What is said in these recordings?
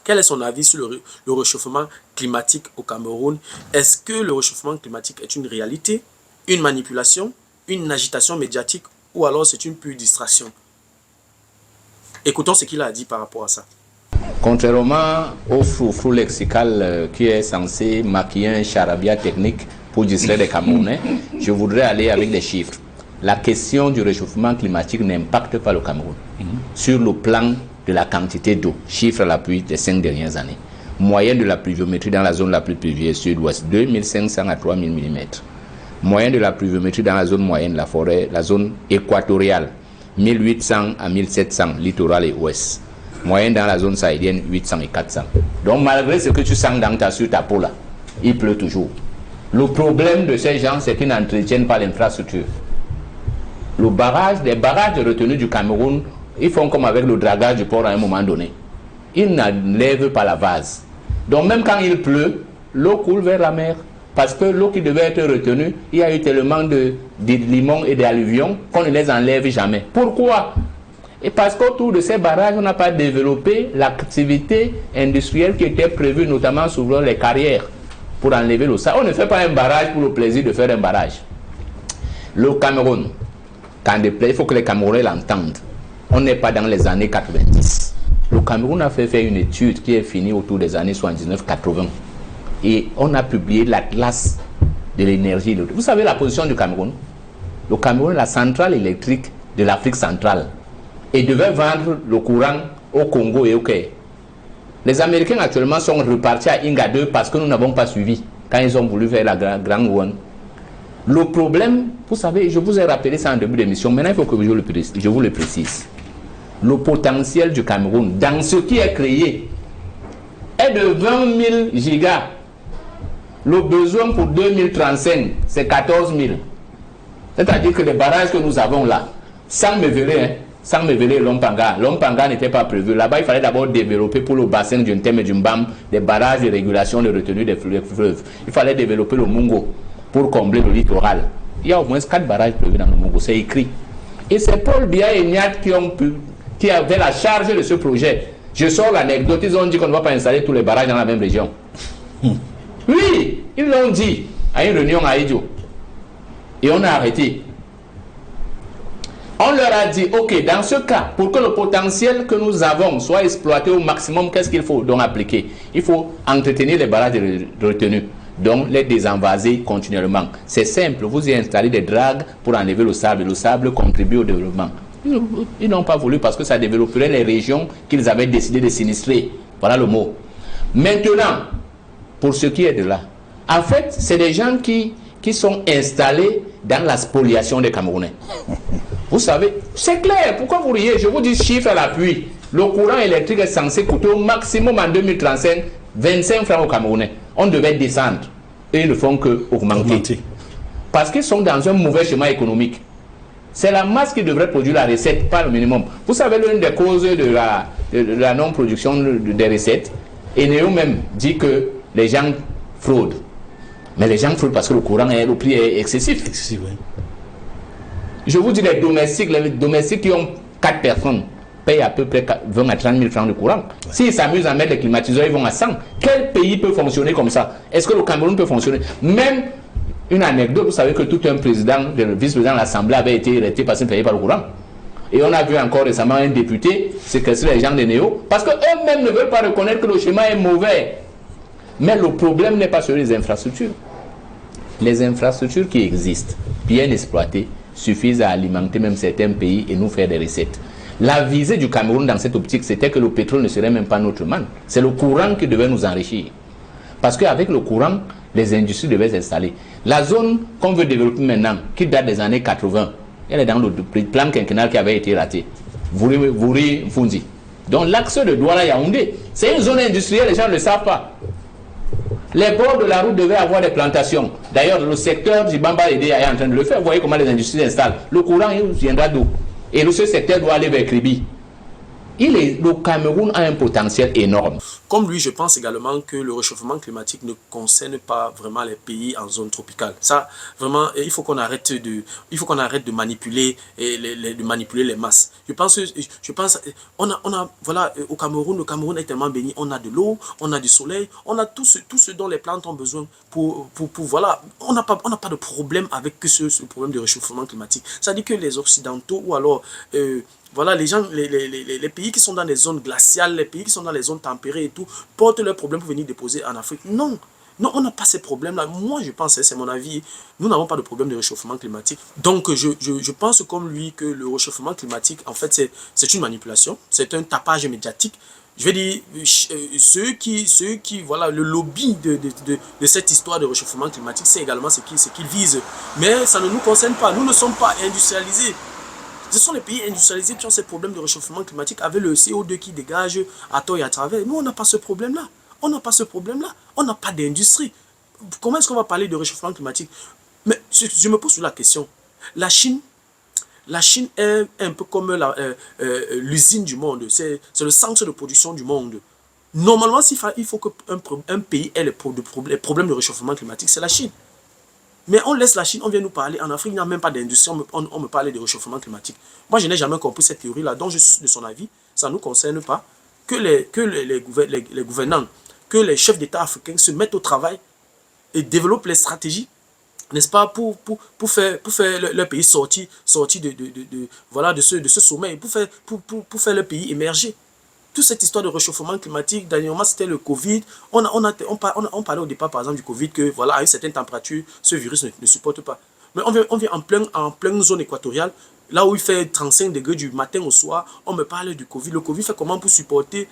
Quel est son avis sur le réchauffement climatique au Cameroun? Est-ce que le réchauffement climatique est une réalité, une manipulation, une agitation médiatique ou alors c'est une pure distraction? Écoutons ce qu'il a dit par rapport à ça. Contrairement au frou-frou lexical qui est censé maquiller un charabia technique pour distraire les Camerounais, je voudrais aller avec des chiffres. La question du réchauffement climatique n'impacte pas le Cameroun. Sur le plan de la quantité d'eau, chiffre à l'appui des 5 dernières années. Moyenne de la pluviométrie dans la zone la plus pluvieuse sud-ouest, 2500 à 3000 mm. Moyenne de la pluviométrie dans la zone moyenne, la forêt, la zone équatoriale, 1800 à 1700, littoral et ouest. Moyenne dans la zone sahélienne, 800 et 400. Donc malgré ce que tu sens sur ta peau là, il pleut toujours. Le problème de ces gens, c'est qu'ils n'entretiennent pas l'infrastructure. Les barrages de retenue du Cameroun, ils font comme avec le dragage du port à un moment donné. Ils n'enlèvent pas la vase. Donc même quand il pleut, l'eau coule vers la mer. Parce que l'eau qui devait être retenue, il y a eu tellement de limons et d'alluvions qu'on ne les enlève jamais. Pourquoi? Et parce qu'autour de ces barrages, on n'a pas développé l'activité industrielle qui était prévue, notamment sur les carrières, pour enlever l'eau. Ça, on ne fait pas un barrage pour le plaisir de faire un barrage. Le Cameroun, quand il faut que les Camerounais l'entendent. On n'est pas dans les années 90. Le Cameroun a fait une étude qui est finie autour des années 79-80. Et on a publié l'Atlas de l'énergie. Vous savez la position du Cameroun? Le Cameroun est la centrale électrique de l'Afrique centrale. Et devait vendre le courant au Congo et au Caire. Les Américains actuellement sont repartis à Inga 2 parce que nous n'avons pas suivi quand ils ont voulu faire la Grand One. Le problème, vous savez, je vous ai rappelé ça en début d'émission, maintenant il faut que je vous le précise. Le potentiel du Cameroun, dans ce qui est créé, est de 20 000 gigas. Le besoin pour 2035, c'est 14 000. C'est-à-dire que les barrages que nous avons là, sans me verrer, Lompanga n'était pas prévu. Là-bas, il fallait d'abord développer pour le bassin du Ntem et du Mbam des barrages de régulation de retenue des fleuves. Il fallait développer le Mungo pour combler le littoral. Il y a au moins 4 barrages prévus dans le Mungo, c'est écrit. Et c'est Paul Biya et Niat qui avaient la charge de ce projet. Je sors l'anecdote, ils ont dit qu'on ne va pas installer tous les barrages dans la même région. Oui, ils l'ont dit à une réunion à Idjo. Et on a arrêté. On leur a dit, ok, dans ce cas, pour que le potentiel que nous avons soit exploité au maximum, qu'est-ce qu'il faut donc appliquer? Il faut entretenir les barrages de retenue, donc les désenvaser continuellement. C'est simple, vous y installez des dragues pour enlever le sable contribue au développement. Ils n'ont pas voulu parce que ça développerait les régions qu'ils avaient décidé de sinistrer. Voilà le mot. Maintenant, pour ce qui est de là, en fait, c'est des gens qui sont installés dans la spoliation des Camerounais. Vous savez, c'est clair. Pourquoi vous riez? Je vous dis chiffre à l'appui. Le courant électrique est censé coûter au maximum en 2035 25 francs aux Camerounais. On devait descendre. Et ils ne font que augmenter. Parce qu'ils sont dans un mauvais schéma économique. C'est la masse qui devrait produire la recette, pas le minimum. Vous savez, l'une des causes de la non-production des recettes, Eneo même dit que les gens fraudent. Mais les gens fraudent parce que le prix est excessif. Oui. Je vous dis, les domestiques qui ont 4 personnes payent à peu près 20 à 30 000 francs de courant. Ouais. S'ils s'amusent à mettre les climatiseurs, ils vont à 100. Quel pays peut fonctionner comme ça? Est-ce que le Cameroun peut fonctionner? Même une anecdote, vous savez que tout un président, le vice-président de l'Assemblée avait été arrêté parce qu'il ne payait pas le courant. Et on a vu encore récemment un député séquestrer les gens de Néo parce qu'eux-mêmes ne veulent pas reconnaître que le schéma est mauvais. Mais le problème n'est pas sur les infrastructures. Les infrastructures qui existent, bien exploitées, suffisent à alimenter même certains pays et nous faire des recettes. La visée du Cameroun dans cette optique, c'était que le pétrole ne serait même pas notre manne. C'est le courant qui devait nous enrichir. Parce qu'avec le courant, les industries devaient s'installer. La zone qu'on veut développer maintenant, qui date des années 80, elle est dans le plan quinquennal qui avait été raté. Vouri Fundi. Donc l'axe de Douala-Yaoundé, c'est une zone industrielle, les gens ne le savent pas. Les bords de la route devaient avoir des plantations. D'ailleurs, le secteur du Bamba est en train de le faire. Vous voyez comment les industries s'installent. Le courant il viendra d'où? Et ce secteur doit aller vers Kribi. Le Cameroun a un potentiel énorme. Comme lui, je pense également que le réchauffement climatique ne concerne pas vraiment les pays en zone tropicale. Ça, vraiment, il faut qu'on arrête de manipuler les masses. Voilà, au Cameroun, le Cameroun est tellement béni. On a de l'eau, on a du soleil, on a tout ce dont les plantes ont besoin voilà. On n'a pas de problème avec ce problème de réchauffement climatique. Ça dit que les Occidentaux ou alors voilà, les pays qui sont dans les zones glaciales, les pays qui sont dans les zones tempérées et tout, portent leurs problèmes pour venir déposer en Afrique. Non, non, on n'a pas ces problèmes-là. Moi, je pense, c'est mon avis, nous n'avons pas de problème de réchauffement climatique. Donc, je pense comme lui que le réchauffement climatique, en fait, c'est une manipulation, c'est un tapage médiatique. Je vais dire, ceux qui voilà, le lobby de cette histoire de réchauffement climatique, c'est également ce qu'ils visent. Mais ça ne nous concerne pas. Nous ne sommes pas industrialisés. Ce sont les pays industrialisés qui ont ces problèmes de réchauffement climatique avec le CO2 qui dégage à tort et à travers. Nous, on n'a pas ce problème-là. On n'a pas ce problème-là. On n'a pas d'industrie. Comment est-ce qu'on va parler de réchauffement climatique? Mais je me pose la question. La Chine est un peu comme l'usine du monde. C'est le centre de production du monde. Normalement, il faut qu'un pays ait les problèmes de réchauffement climatique, c'est la Chine. Mais on laisse la Chine, on vient nous parler. En Afrique, il n'y a même pas d'industrie, on me parle de réchauffement climatique. Moi, je n'ai jamais compris cette théorie-là, donc je suis de son avis. Ça ne nous concerne pas. Que les gouvernants, que les chefs d'État africains se mettent au travail et développent les stratégies, n'est-ce pas, pour faire leur pays sortir voilà, de ce sommeil, pour faire le pays émerger. Toute cette histoire de réchauffement climatique, dernièrement c'était le Covid. On parlait au départ par exemple du Covid que voilà, à une certaine température, ce virus ne supporte pas. Mais on vient en pleine zone équatoriale, là où il fait 35 degrés du matin au soir, on me parle du Covid. Le Covid fait comment pour supporter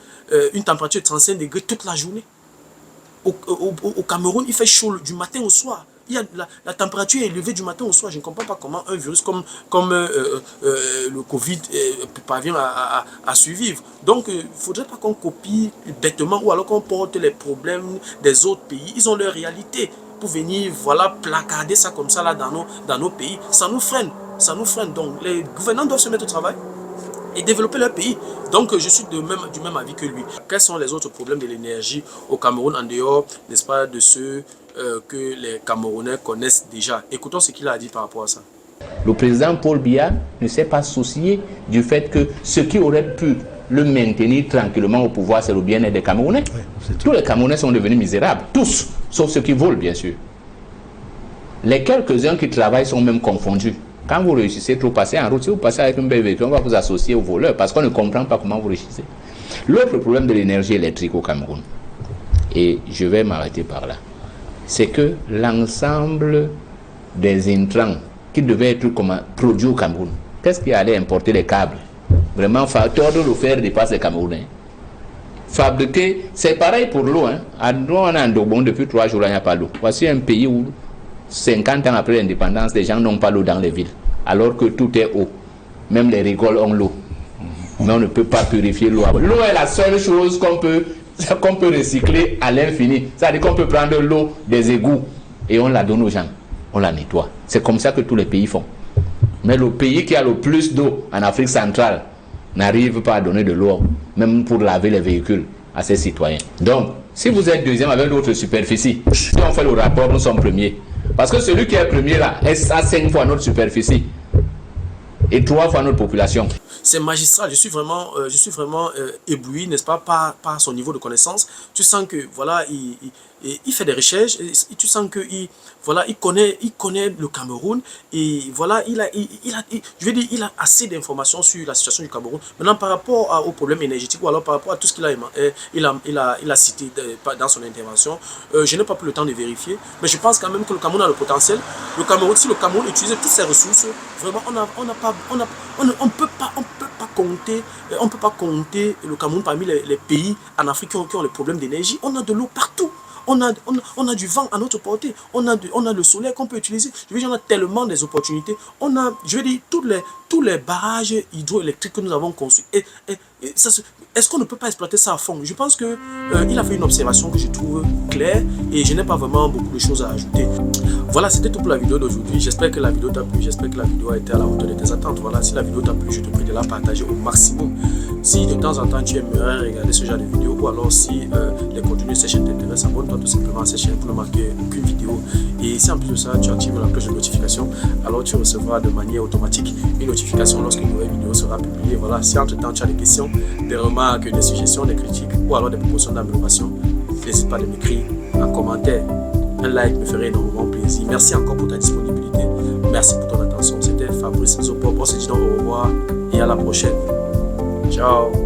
une température de 35 degrés toute la journée? Au Cameroun, il fait chaud du matin au soir. La température est élevée du matin au soir. Je ne comprends pas comment un virus comme le Covid parvient à survivre. Donc, il ne faudrait pas qu'on copie bêtement ou alors qu'on porte les problèmes des autres pays. Ils ont leur réalité pour venir voilà, placarder ça comme ça là, dans nos pays. Ça nous freine. Ça nous freine. Donc, les gouvernants doivent se mettre au travail et développer leur pays. Donc, je suis du même avis que lui. Quels sont les autres problèmes de l'énergie au Cameroun en dehors, n'est-ce pas, de ceux que les Camerounais connaissent déjà? Écoutons ce qu'il a dit par rapport à ça. Le président Paul Biya ne s'est pas soucié du fait que ce qui aurait pu le maintenir tranquillement au pouvoir, c'est le bien-être des Camerounais. Oui, tous les Camerounais sont devenus misérables, tous, sauf ceux qui volent, bien sûr. Les quelques-uns qui travaillent sont même confondus. Quand vous réussissez trop passer en route, si vous passez avec un bel véhicule, on va vous associer aux voleurs parce qu'on ne comprend pas comment vous réussissez. L'autre problème de l'énergie électrique au Cameroun, et je vais m'arrêter par là, c'est que l'ensemble des intrants qui devaient être produits au Cameroun, qu'est-ce qui allait importer les câbles? Vraiment, facteur de le faire dépasse les Camerounais. Fabriquer, c'est pareil pour l'eau. Hein. On a un Dogbon depuis 3 jours, il n'y a pas d'eau. Voici un pays où 50 ans après l'indépendance, les gens n'ont pas l'eau dans les villes, alors que tout est eau. Même les rigoles ont l'eau. Mais on ne peut pas purifier l'eau. L'eau est la seule chose qu'on peut recycler à l'infini. C'est-à-dire qu'on peut prendre l'eau des égouts et on la donne aux gens. On la nettoie. C'est comme ça que tous les pays font. Mais le pays qui a le plus d'eau en Afrique centrale n'arrive pas à donner de l'eau, même pour laver les véhicules à ses citoyens. Donc, si vous êtes deuxième avec l'autre superficie, si on fait le rapport, nous sommes premiers. Parce que celui qui est premier là, est à 5 fois notre superficie et 3 fois notre population. C'est magistral, je suis vraiment ébloui, n'est-ce pas, par son niveau de connaissance. Tu sens que voilà, il fait des recherches, et tu sens que voilà, il connaît le Cameroun et voilà, il a assez d'informations sur la situation du Cameroun. Maintenant, par rapport au problème énergétique ou alors par rapport à tout ce qu'il a cité dans son intervention, je n'ai pas pris le temps de vérifier, mais je pense quand même que le Cameroun a le potentiel. Si le Cameroun utilisait toutes ses ressources, vraiment, on ne peut pas compter le Cameroun parmi les pays en Afrique qui ont les problèmes d'énergie. On a de l'eau partout. On a du vent à notre portée. On a le soleil qu'on peut utiliser. Je veux dire, on a tellement des opportunités. Je veux dire, tous les barrages hydroélectriques que nous avons construits. Et Est-ce qu'on ne peut pas exploiter ça à fond? Je pense que il a fait une observation que je trouve claire et je n'ai pas vraiment beaucoup de choses à ajouter. Voilà, c'était tout pour la vidéo d'aujourd'hui. J'espère que la vidéo t'a plu, j'espère que la vidéo a été à la hauteur de tes attentes. Voilà, si la vidéo t'a plu, je te prie de la partager au maximum. Si de temps en temps tu aimerais regarder ce genre de vidéo, ou alors si les contenus de cette chaîne t'intéressent, abonne-toi tout simplement à cette chaîne pour ne manquer aucune vidéo. Et si en plus de ça, tu actives la cloche de notification, alors tu recevras de manière automatique une notification lorsqu'une nouvelle vidéo sera publiée. Voilà, si entre temps tu as des questions, des remarques, des suggestions, des critiques ou alors des propositions d'amélioration, n'hésite pas de m'écrire en commentaire. Un like me ferait énormément plaisir. Merci encore pour ta disponibilité. Merci pour ton attention. C'était Fabrice Zopo. On se dit donc au revoir et à la prochaine. Ciao.